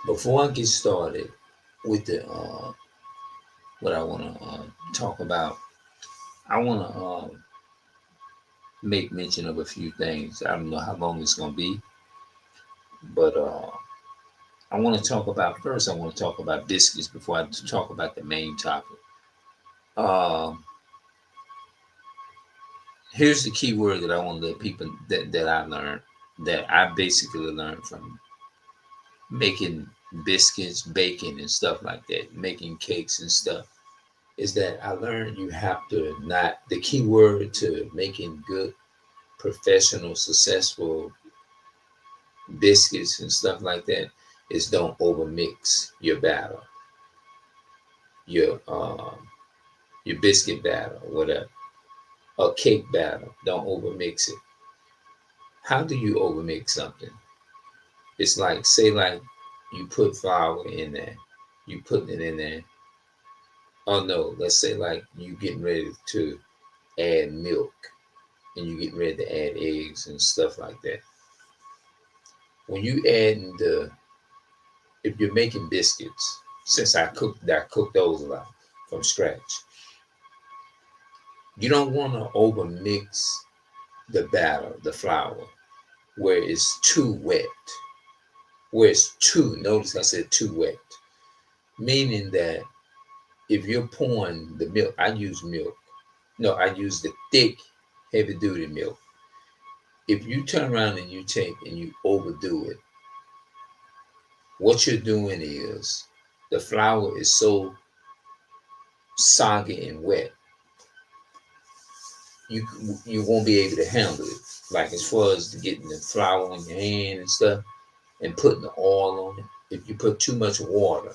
Before I get started with the what I want to talk about, I want to make mention of a few things. I don't know how long it's going to be, but I want to talk about first. I want to talk about biscuits before I talk about the main topic. Um, Here's the key word that I want to let people that I learned, that I basically learned from making biscuits, baking, and stuff like that, making cakes and stuff, is that I learned you have to not, the key word to making good, professional, successful biscuits and stuff like that is don't overmix your batter, your your biscuit batter, whatever, or cake batter. Don't overmix it. How do you overmix something? It's like, say, like you put flour in there, you putting it in there. Oh no, let's say like you getting ready to add milk and you getting ready to add eggs and stuff like that. When you add the, if you're making biscuits, since I cooked those a lot from scratch, you don't want to over mix the batter, the flour, where it's too wet. Where it's too, notice I said too wet, meaning that if you're pouring the milk, I use milk. No, I use the thick, heavy duty milk. If you turn around and you take and you overdo it, what you're doing is the flour is so soggy and wet, you you won't be able to handle it. Like as far as getting the flour on your hand and stuff, and putting the oil on it. If you put too much water,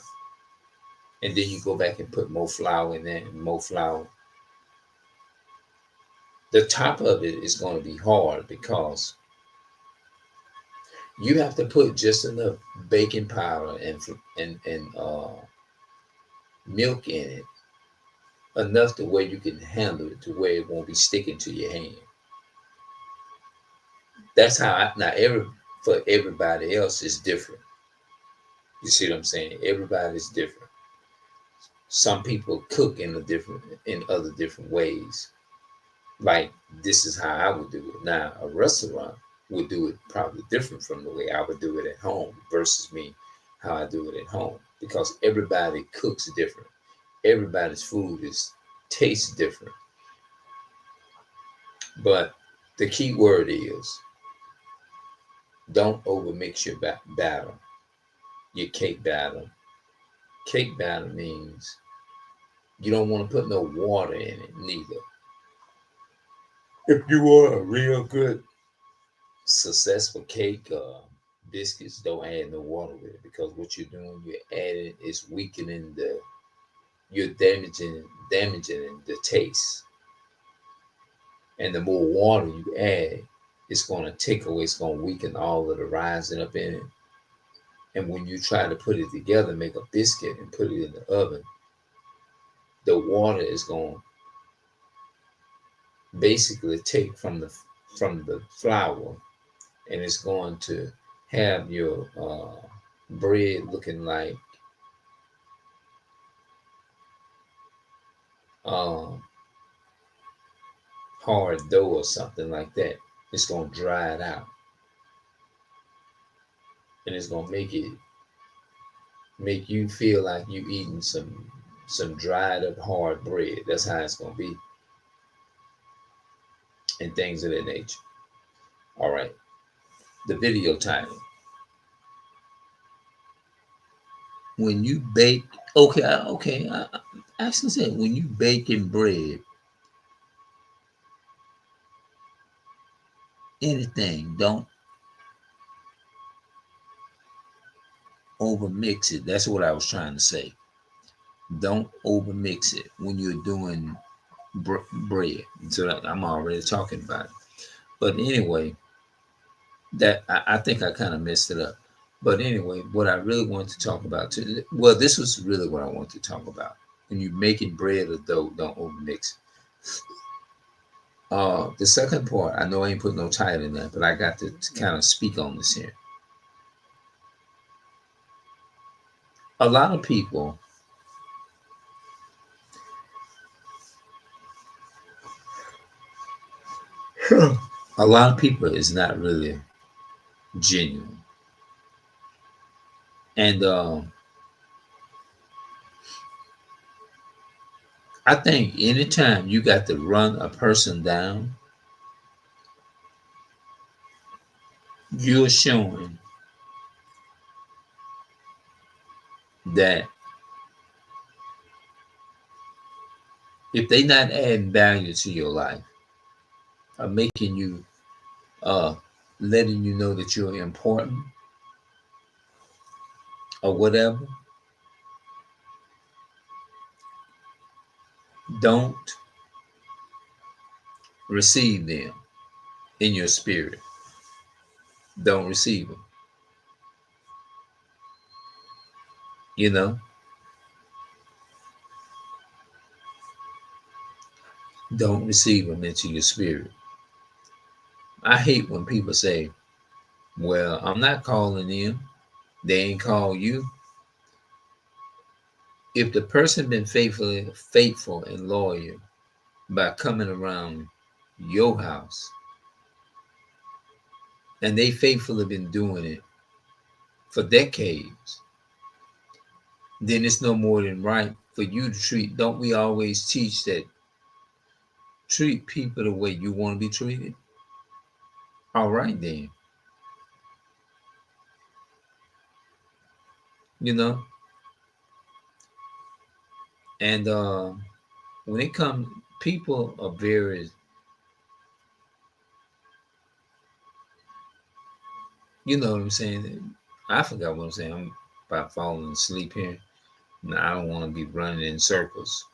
and then you go back and put more flour in there and more flour, the top of it is going to be hard because you have to put just enough baking powder and milk in it, enough to where you can handle it to where it won't be sticking to your hand. That's how I, now every for everybody else is different. You see what I'm saying? Everybody's different. Some people cook in other different ways. Like this is how I would do it. Now a restaurant would do it probably different from the way I would do it at home versus me how I do it at home because everybody cooks different. Everybody's food is tastes different. But the key word is don't overmix your batter, your cake batter. Cake batter means you don't want to put no water in it neither. If you want a real good, successful cake, biscuits, don't add no water with it because what you're doing, you're adding is weakening the, you're damaging the taste. And the more water you add, it's going to take away, it's going to weaken all of the rising up in it. And when you try to put it together, make a biscuit and put it in the oven, the water is going to basically take from the flour, and it's going to have your bread looking like um, hard dough or something like that. It's going to dry it out, and it's going to make you feel like you eating some dried up hard bread. That's how it's going to be, and things of that nature. All right, the video title: when you bake. Okay, okay. I actually said when you baking bread, anything, don't over mix it. That's what I was trying to say. Don't over mix it when you're doing bread. So I'm already talking about it. But anyway, that I think I kind of messed it up. But anyway, what I really want to talk about too, well, this was really what I want to talk about. When you're making bread or dough, don't over mix. The second part, I know I ain't put no title in that, but I got to kind of speak on this here. A lot of people, a lot of people is not really genuine. And I think anytime you got to run a person down, you're showing that if they not adding value to your life or making you uh letting you know that you're important or whatever, don't receive them in your spirit. Don't receive them. You know, don't receive them into your spirit. I hate when people say, well, I'm not calling them. They ain't call you. If the person been faithful and loyal by coming around your house, and they faithfully been doing it for decades, then it's no more than right for you to treat. Don't we always teach that treat people the way you want to be treated? All right, then. You know, and when it comes, people are very, you know what I'm saying? I forgot what I'm saying. I'm about falling asleep here. And I don't want to be running in circles.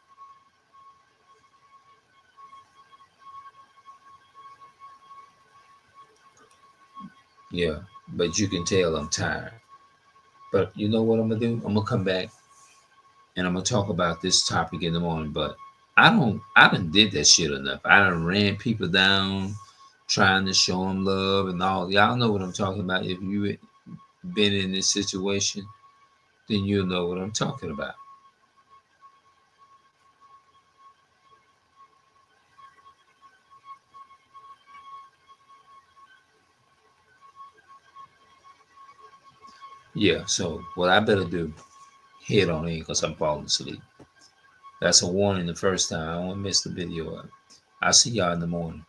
Yeah, but you can tell I'm tired. But you know what I'm gonna do? I'm gonna come back and I'm gonna talk about this topic in the morning. But I done did that shit enough. I done ran people down, trying to show them love and all. Y'all know what I'm talking about. If you been in this situation, then you'll know what I'm talking about. Yeah. So what I better do, head on in because I'm falling asleep. That's a warning the first time. I won't miss the video of it. I'll see y'all in the morning.